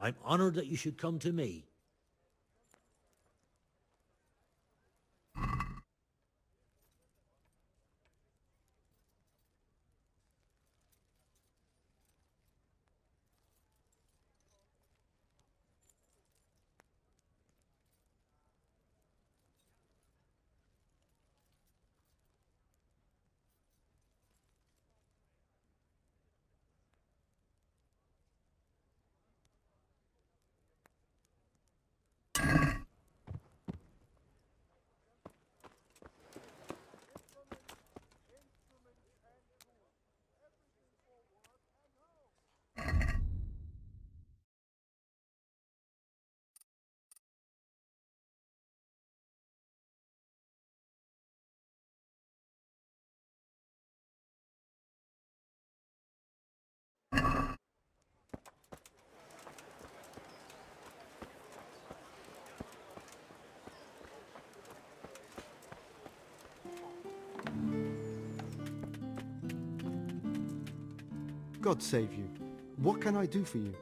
I'm honored that you should come to me. God save you. What can I do for you?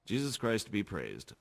Jesus Christ be praised.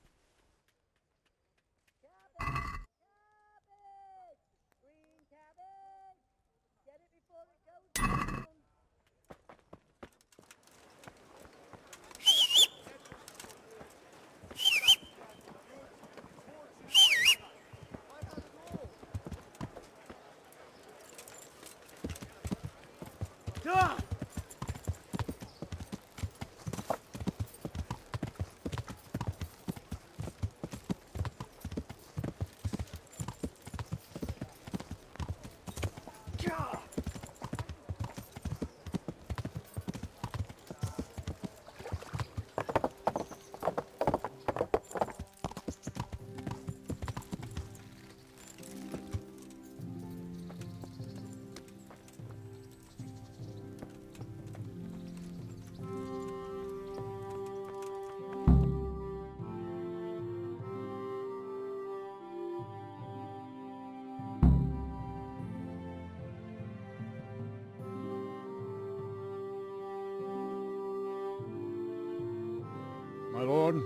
My lord,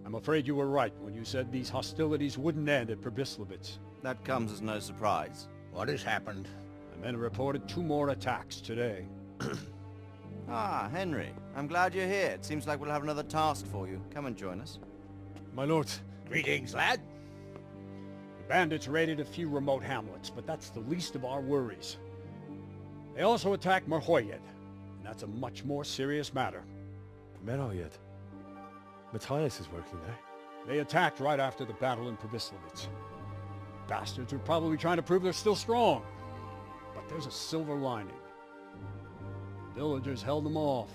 I'm afraid you were right when you said these hostilities wouldn't end at Pribyslavitz. That comes as no surprise. What has happened? The men reported 2 more attacks today. Ah, Henry. I'm glad you're here. It seems like we'll have another task for you. Come and join us. My lord, Greetings, lad. the bandits raided a few remote hamlets, but that's the least of our worries. They also attacked Merhoyed, and that's a much more serious matter. Merhoyed. Matthias is working there. They attacked right after the battle in Pribyslavitz. Bastards are probably trying to prove they're still strong. But there's a silver lining. The villagers held them off,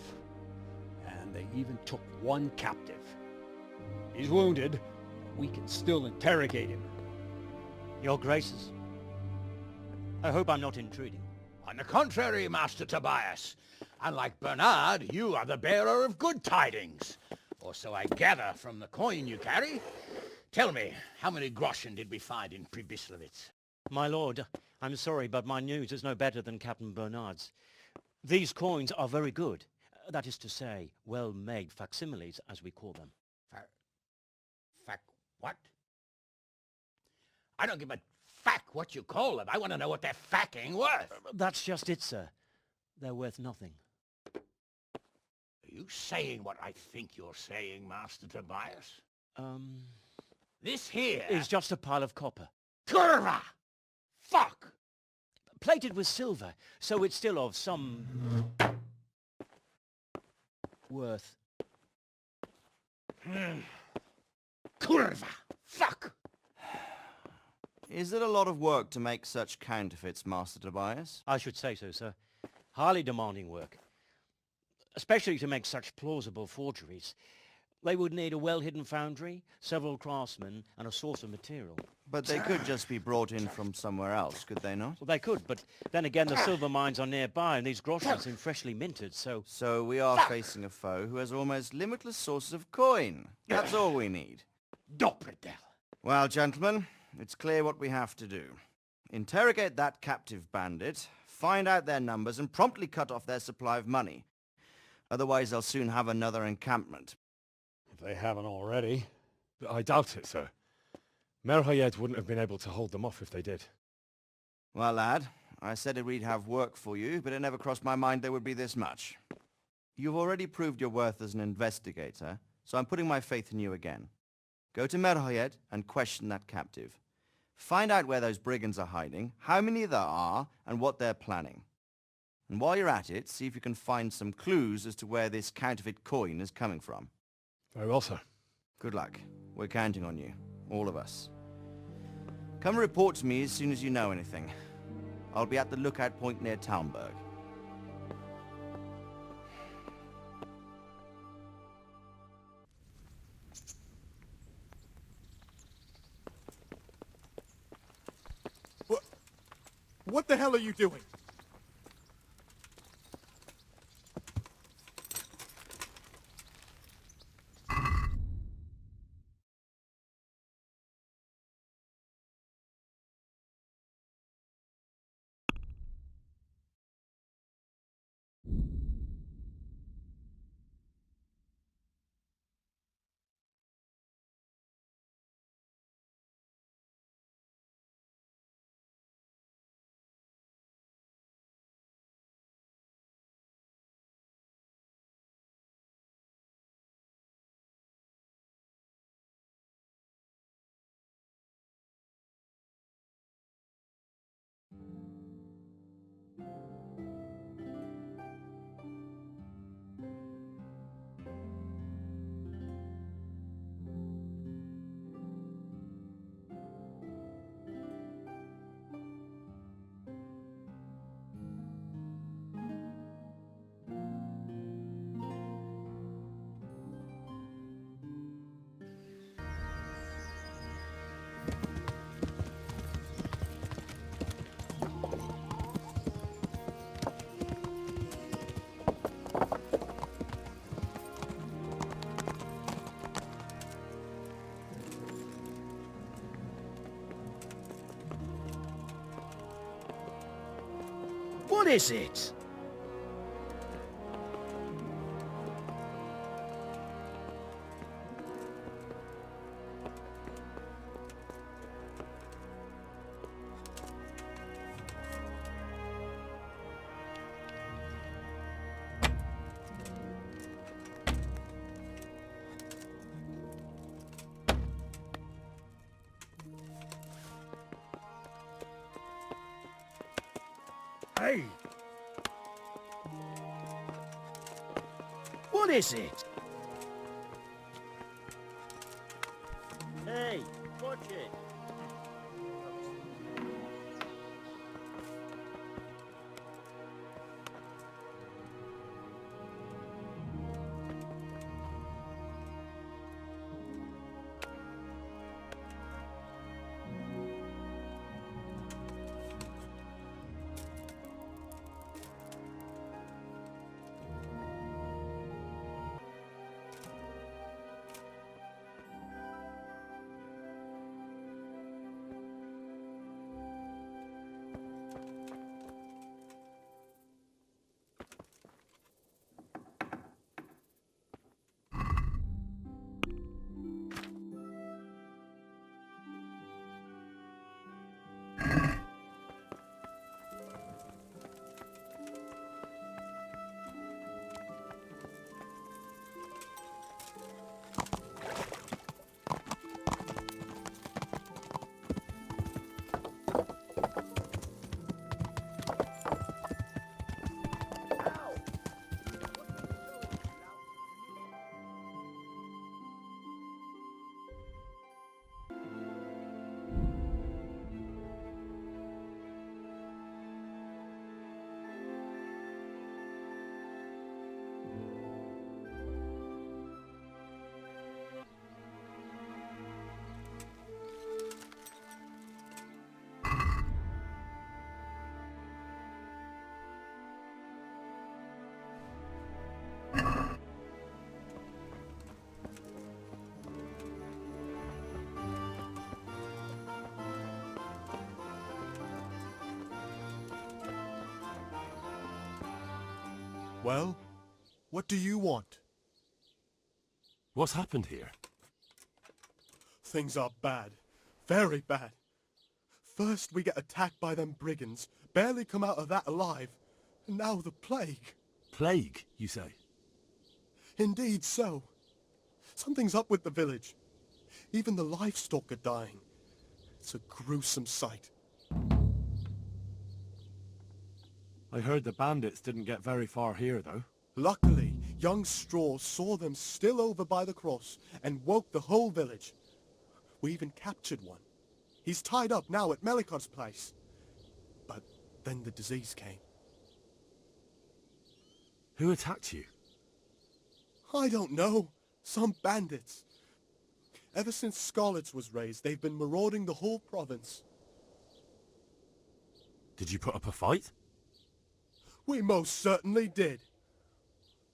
and they even took one captive. He's wounded, but we can still interrogate him. Your Graces, I hope I'm not intruding. On the contrary, Master Tobias. Unlike Bernard, you are the bearer of good tidings. Or so I gather from the coin you carry. Tell me, how many groschen did we find in Pribyslavitz? My lord, I'm sorry, but my news is no better than Captain Bernard's. These coins are very good. That is to say, well-made facsimiles, as we call them. What? I don't give a what you call them. I want to know what they're facking worth. That's just it, sir. They're worth nothing. Are you saying what I think you're saying, Master Tobias? This here Is just a pile of copper. Kurva! Fuck! Plated with silver, so it's still of some worth. Kurva! Fuck! Is it a lot of work to make such counterfeits, Master Tobias? I should say so, sir. Highly demanding work. Especially to make such plausible forgeries. They would need a well-hidden foundry, several craftsmen, and a source of material. But they could just be brought in from somewhere else, could they not? Well, they could, but then again the silver mines are nearby and these groschen seem freshly minted, so... So we are facing a foe who has almost limitless sources of coin. That's all we need. Doppeldeck. Well, gentlemen, it's clear what we have to do. Interrogate that captive bandit, find out their numbers, and promptly cut off their supply of money. Otherwise, they'll soon have another encampment. If they haven't already. But I doubt it, sir. Merhayed wouldn't have been able to hold them off if they did. Well, lad, I said we'd have work for you, but it never crossed my mind there would be this much. You've already proved your worth as an investigator, so I'm putting my faith in you again. Go to Merhayed and question that captive. Find out where those brigands are hiding, how many there are, and what they're planning. And while you're at it, see if you can find some clues as to where this counterfeit coin is coming from. Very well, sir. Good luck. We're counting on you. All of us. Come report to me as soon as you know anything. I'll be at the lookout point near Talmberg. What the hell are you doing? What is it? Hey! What is it? Hey, watch it! Well, what do you want? What's happened here? Things are bad. Very bad. First we get attacked by them brigands, barely come out of that alive, and now the plague. Plague, you say? Indeed so. Something's up with the village. Even the livestock are dying. It's a gruesome sight. I heard the bandits didn't get very far here, though. Luckily, young Straw saw them still over by the cross and woke the whole village. We even captured one. He's tied up now at Melikar's place. But then the disease came. Who attacked you? I don't know. Some bandits. Ever since Scarlet's was raised, they've been marauding the whole province. Did you put up a fight? We most certainly did.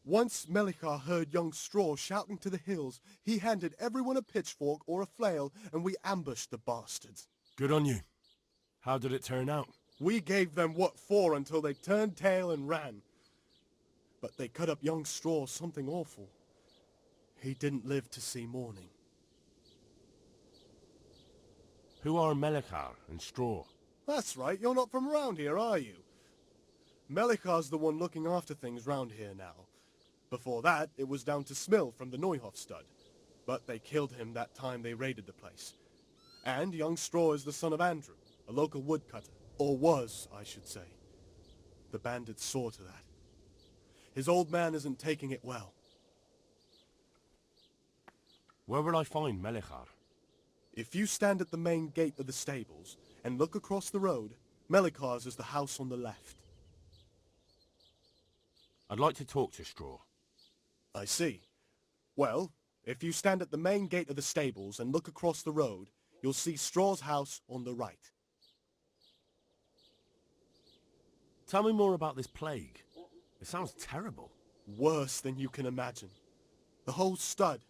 Once Melikar heard young Straw shouting to the hills, he handed everyone a pitchfork or a flail, and we ambushed the bastards. Good on you. How did it turn out? We gave them what for until they turned tail and ran. But they cut up young Straw something awful. He didn't live to see morning. Who are Melikar and Straw? That's right, you're not from around here, are you? Melikar's the one looking after things round here now. Before that, it was down to Smill from the Neuhof stud. But they killed him that time they raided the place. And young Straw is the son of Andrew, a local woodcutter. Or was, I should say. The bandits saw to that. His old man isn't taking it well. Where will I find Melikar? If you stand at the main gate of the stables and look across the road, Melikar's is the house on the left. I'd like to talk to Straw. I see. Well, if you stand at the main gate of the stables and look across the road, you'll see Straw's house on the right. Tell me more about this plague. It sounds terrible. Worse than you can imagine. The whole stud,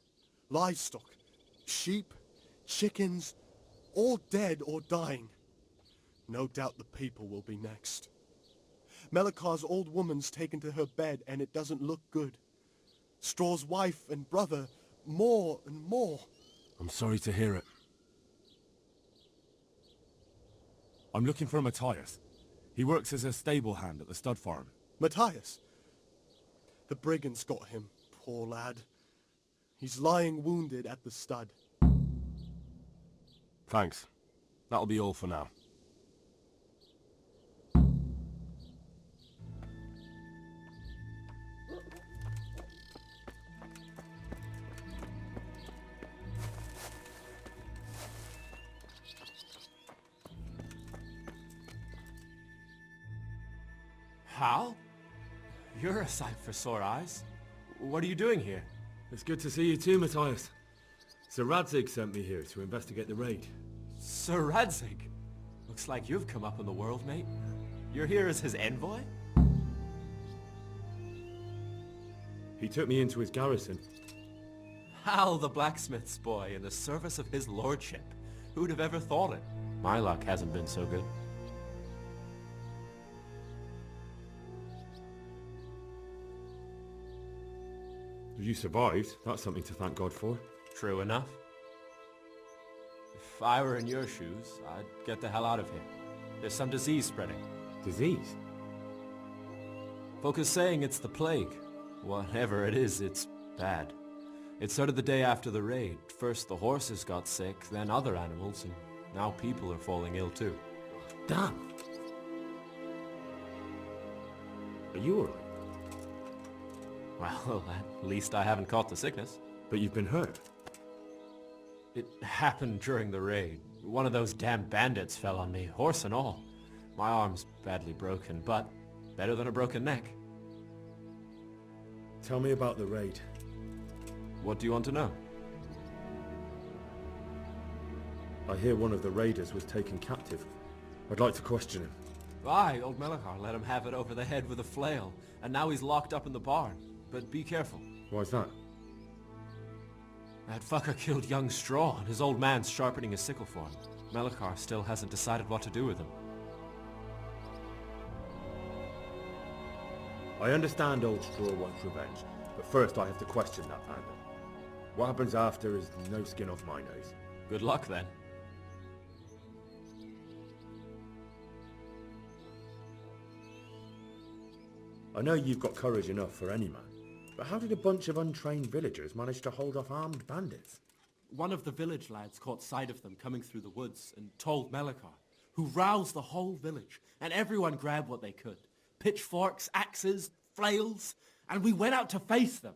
livestock, sheep, chickens, all dead or dying. No doubt the people will be next. Melikar's old woman's taken to her bed and it doesn't look good. Straw's wife and brother, more and more. I'm sorry to hear it. I'm looking for Matthias. He works as a stable hand at the stud farm. Matthias. The brigands got him, poor lad. He's lying wounded at the stud. Thanks. That'll be all for now. Hal? You're a sight for sore eyes. What are you doing here? It's good to see you too, Matthias. Sir Radzig sent me here to investigate the raid. Sir Radzig? Looks like you've come up in the world, mate. You're here as his envoy? He took me into his garrison. Hal the blacksmith's boy in the service of his lordship. Who'd have ever thought it? My luck hasn't been so good. If you survived, that's something to thank God for. True enough. If I were in your shoes, I'd get the hell out of here. There's some disease spreading. Disease? Folk are saying it's the plague. Whatever it is, it's bad. It started the day after the raid. First the horses got sick, then other animals, and now people are falling ill too. Damn! Are you alright? Well, at least I haven't caught the sickness. But you've been hurt. It happened during the raid. One of those damn bandits fell on me, horse and all. My arm's badly broken, but better than a broken neck. Tell me about the raid. What do you want to know? I hear one of the raiders was taken captive. I'd like to question him. Aye, old Melikar let him have it over the head with a flail, and now he's locked up in the barn. But be careful. Why's that? That fucker killed young Straw, and his old man's sharpening his sickle for him. Melikar still hasn't decided what to do with him. I understand Old Straw wants revenge, but first I have to question that bandit. What happens after is no skin off my nose. Good luck then. I know you've got courage enough for any man, but how did a bunch of untrained villagers manage to hold off armed bandits? One of the village lads caught sight of them coming through the woods and told Melikar, who roused the whole village, and everyone grabbed what they could. Pitchforks, axes, flails, and we went out to face them.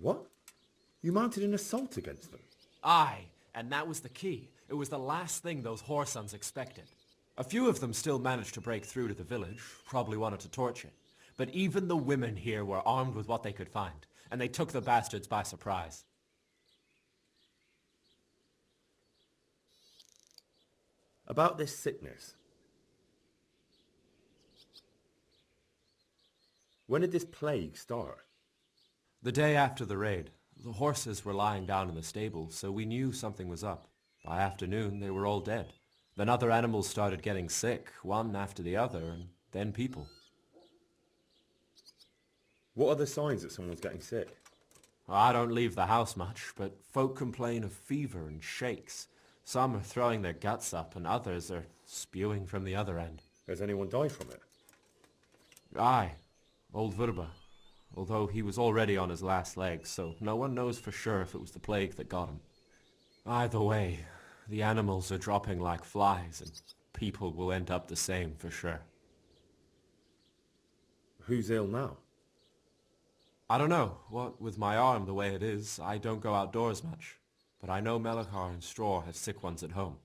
What? You mounted an assault against them? Aye, and that was the key. It was the last thing those whoresons expected. A few of them still managed to break through to the village, probably wanted to torch it. But even the women here were armed with what they could find, and they took the bastards by surprise. About this sickness. When did this plague start? The day after the raid, the horses were lying down in the stable, so we knew something was up. By afternoon, they were all dead. Then other animals started getting sick, one after the other, and then people. What are the signs that someone's getting sick? I don't leave the house much, but folk complain of fever and shakes. Some are throwing their guts up, and others are spewing from the other end. Has anyone died from it? Aye, old Verba. Although he was already on his last legs, so no one knows for sure if it was the plague that got him. Either way, the animals are dropping like flies, and people will end up the same for sure. Who's ill now? I don't know. What with my arm the way it is, I don't go outdoors much. But I know Melikar and Straw have sick ones at home.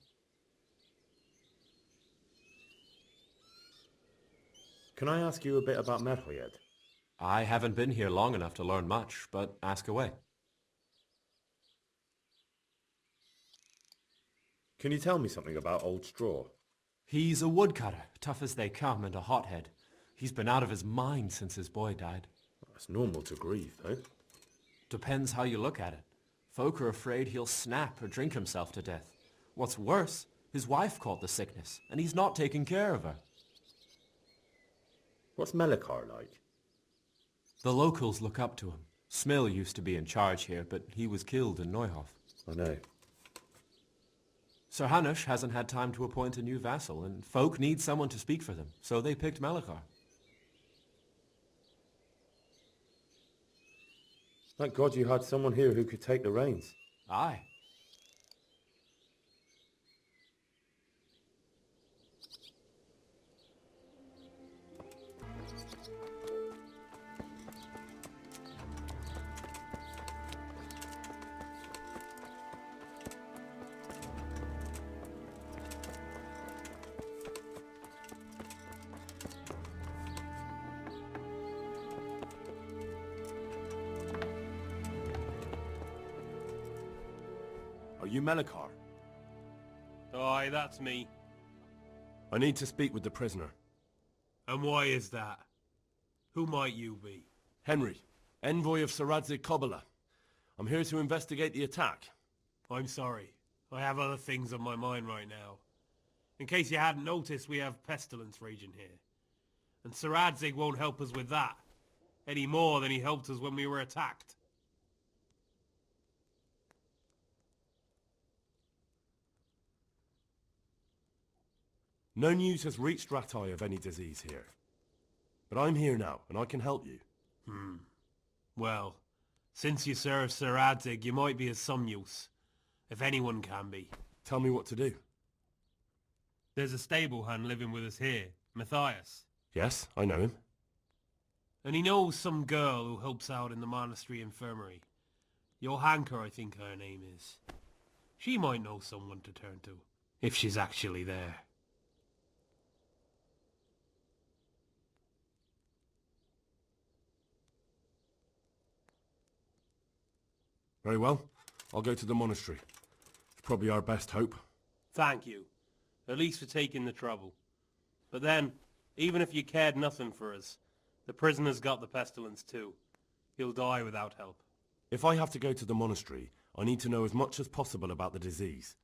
Can I ask you a bit about Merhoyed? I haven't been here long enough to learn much, but ask away. Can you tell me something about Old Straw? He's a woodcutter, tough as they come, and a hothead. He's been out of his mind since his boy died. It's normal to grieve, though. Depends how you look at it. Folk are afraid he'll snap or drink himself to death. What's worse, his wife caught the sickness, and he's not taking care of her. What's Melikar like? The locals look up to him. Smill used to be in charge here, but he was killed in Neuhof. I know. Sir Hanush hasn't had time to appoint a new vassal, and folk need someone to speak for them, so they picked Melikar. Thank God you had someone here who could take the reins. Aye. Are you Melikar? Aye, that's me. I need to speak with the prisoner. And why is that? Who might you be? Henry, envoy of Sir Radzig Kobyla. I'm here to investigate the attack. I'm sorry. I have other things on my mind right now. In case you hadn't noticed, we have pestilence raging here. And Sir Radzig won't help us with that, any more than he helped us when we were attacked. No news has reached Ratai of any disease here. But I'm here now, and I can help you. Well, since you serve Sir Radzig, you might be of some use. If anyone can be. Tell me what to do. There's a stable hand living with us here, Matthias. Yes, I know him. And he knows some girl who helps out in the monastery infirmary. Johanka, I think her name is. She might know someone to turn to, if she's actually there. Very well. I'll go to the monastery. It's probably our best hope. Thank you. At least for taking the trouble. But then, even if you cared nothing for us, the prisoner's got the pestilence too. He'll die without help. If I have to go to the monastery, I need to know as much as possible about the disease.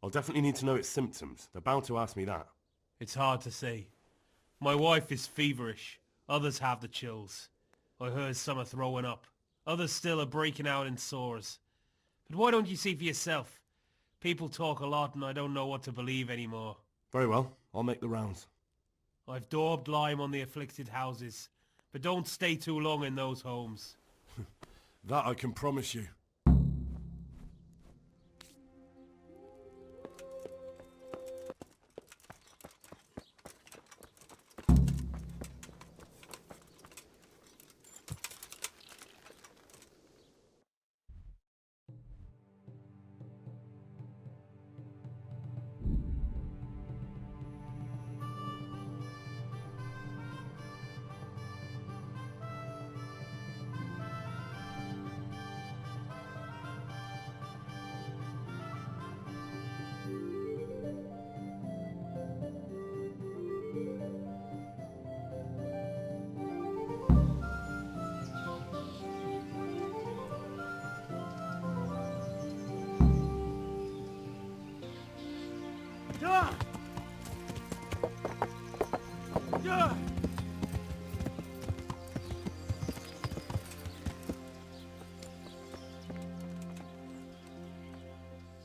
I'll definitely need to know its symptoms. They're bound to ask me that. It's hard to say. My wife is feverish. Others have the chills. I heard some are throwing up. Others still are breaking out in sores. But why don't you see for yourself? People talk a lot and I don't know what to believe anymore. Very well, I'll make the rounds. I've daubed lime on the afflicted houses, but don't stay too long in those homes. That I can promise you.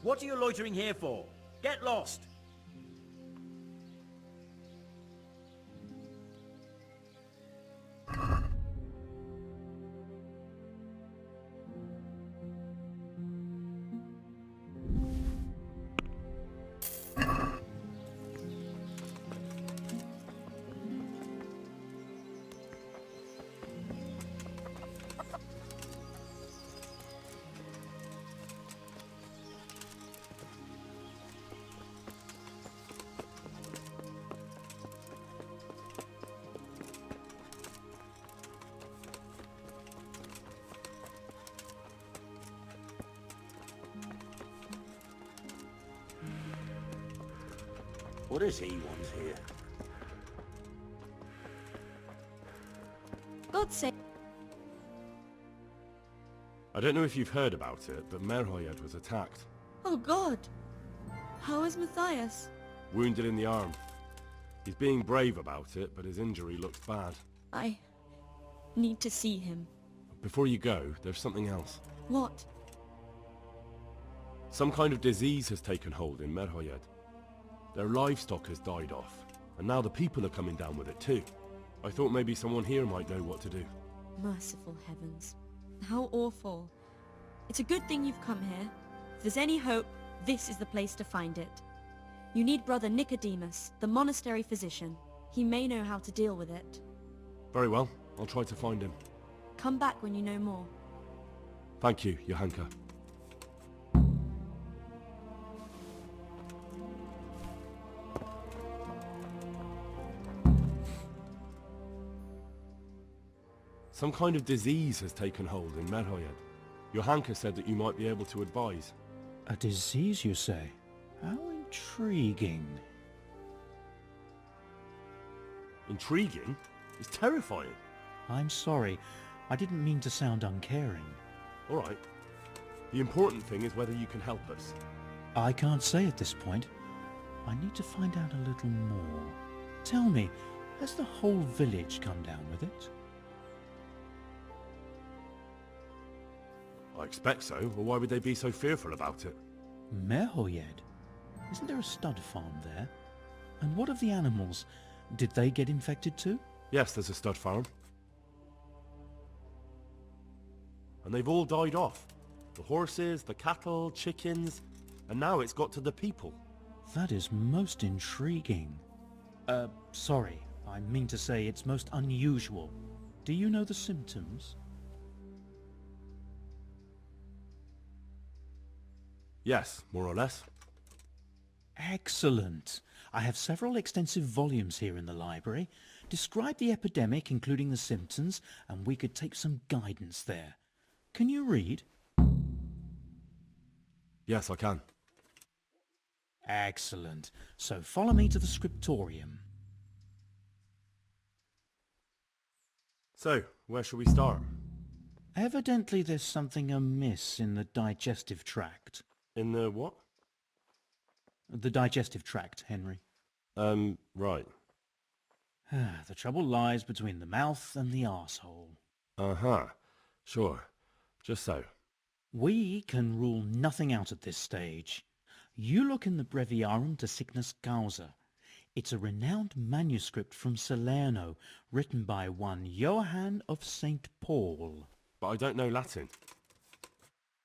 What are you loitering here for? Get lost! What does he want here? God's sake. I don't know if you've heard about it, but Merhoyed was attacked. Oh God. How is Matthias? Wounded in the arm. He's being brave about it, but his injury looks bad. I need to see him. Before you go, there's something else. What? Some kind of disease has taken hold in Merhoyed. Their livestock has died off, and now the people are coming down with it too. I thought maybe someone here might know what to do. Merciful heavens. How awful. It's a good thing you've come here. If there's any hope, this is the place to find it. You need Brother Nicodemus, the monastery physician. He may know how to deal with it. Very well, I'll try to find him. Come back when you know more. Thank you, Johanka. Some kind of disease has taken hold in Merhoyed. Johanka said that you might be able to advise. A disease, you say? How intriguing. Intriguing? It's terrifying. I'm sorry. I didn't mean to sound uncaring. All right. The important thing is whether you can help us. I can't say at this point. I need to find out a little more. Tell me, has the whole village come down with it? I expect so, or why would they be so fearful about it? Merhoyed? Isn't there a stud farm there? And what of the animals? Did they get infected too? Yes, there's a stud farm. And they've all died off. The horses, the cattle, chickens, and now it's got to the people. That is most intriguing. Sorry, I mean to say it's most unusual. Do you know the symptoms? Yes, more or less. Excellent. I have several extensive volumes here in the library. Describe the epidemic, including the symptoms, and we could take some guidance there. Can you read? Yes, I can. Excellent. So follow me to the scriptorium. So, where shall we start? Evidently there's something amiss in the digestive tract. In the what? The digestive tract, Henry. Right. The trouble lies between the mouth and the arsehole. Uh-huh. Sure. Just so. We can rule nothing out at this stage. You look in the Breviarum de Signus Causa. It's a renowned manuscript from Salerno, written by one Johann of St. Paul. But I don't know Latin.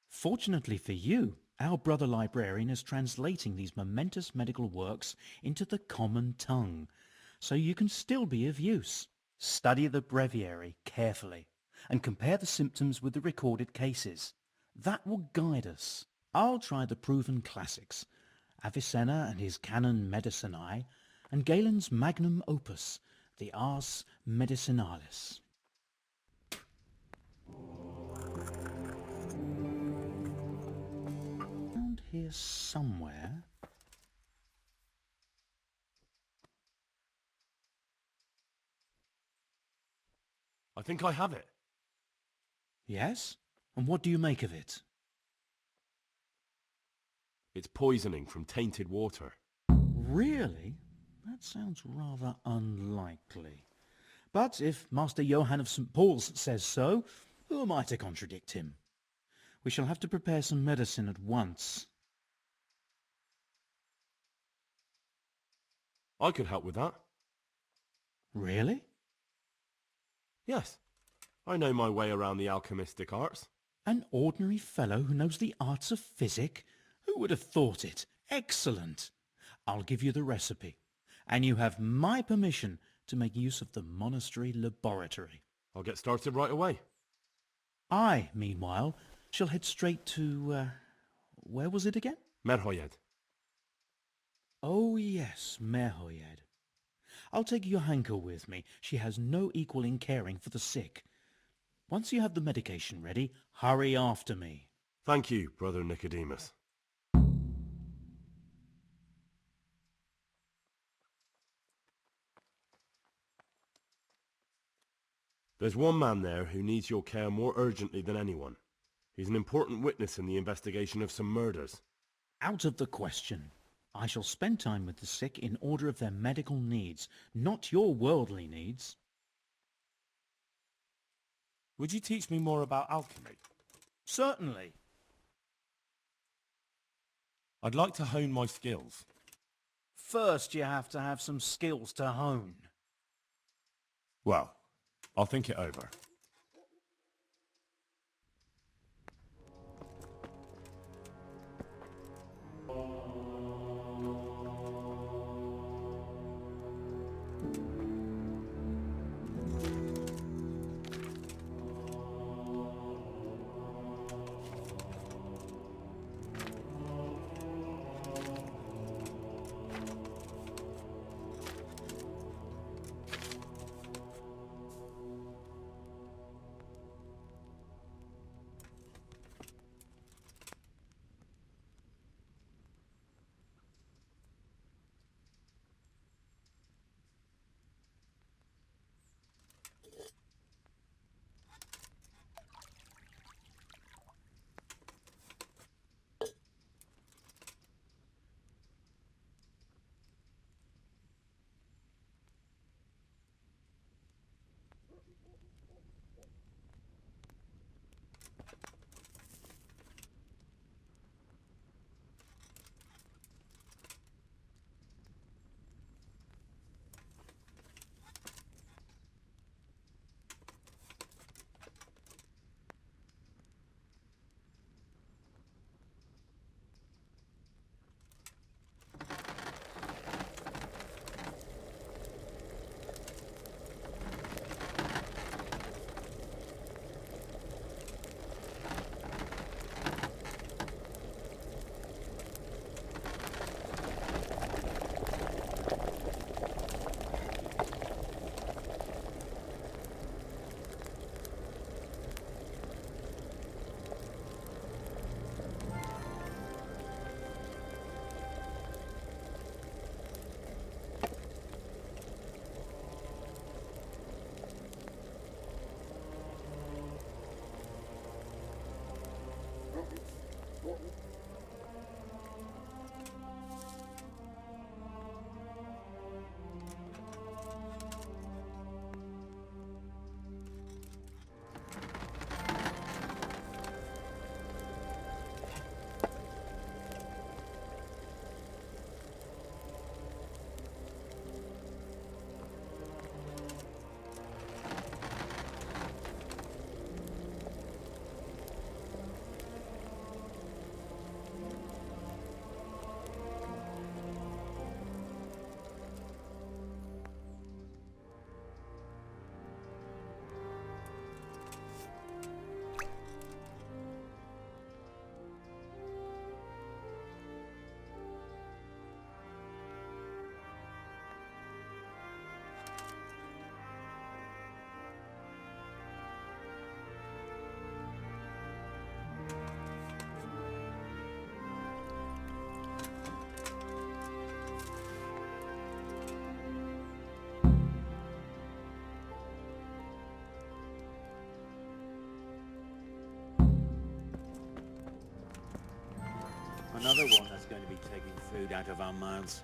Fortunately for you, our brother librarian is translating these momentous medical works into the common tongue, so you can still be of use. Study the breviary carefully, and compare the symptoms with the recorded cases. That will guide us. I'll try the proven classics, Avicenna and his Canon Medicinae, and Galen's magnum opus, the Ars Medicinalis. Around here somewhere. I think I have it. Yes? And what do you make of it? It's poisoning from tainted water. Really? That sounds rather unlikely. But if Master Johann of St. Paul's says so, who am I to contradict him? We shall have to prepare some medicine at once. I could help with that. Really? Yes. I know my way around the alchemistic arts. An ordinary fellow who knows the arts of physic? Who would have thought it? Excellent. I'll give you the recipe, and you have my permission to make use of the monastery laboratory. I'll get started right away. I, meanwhile, shall head straight to, where was it again? Merhoyed. Oh yes, Merhoyed. I'll take Johanka with me. She has no equal in caring for the sick. Once you have the medication ready, hurry after me. Thank you, Brother Nicodemus. There's one man there who needs your care more urgently than anyone. He's an important witness in the investigation of some murders. Out of the question. I shall spend time with the sick in order of their medical needs, not your worldly needs. Would you teach me more about alchemy? Certainly. I'd like to hone my skills. First you have to have some skills to hone. Well, I'll think it over. Another one that's going to be taking food out of our mouths.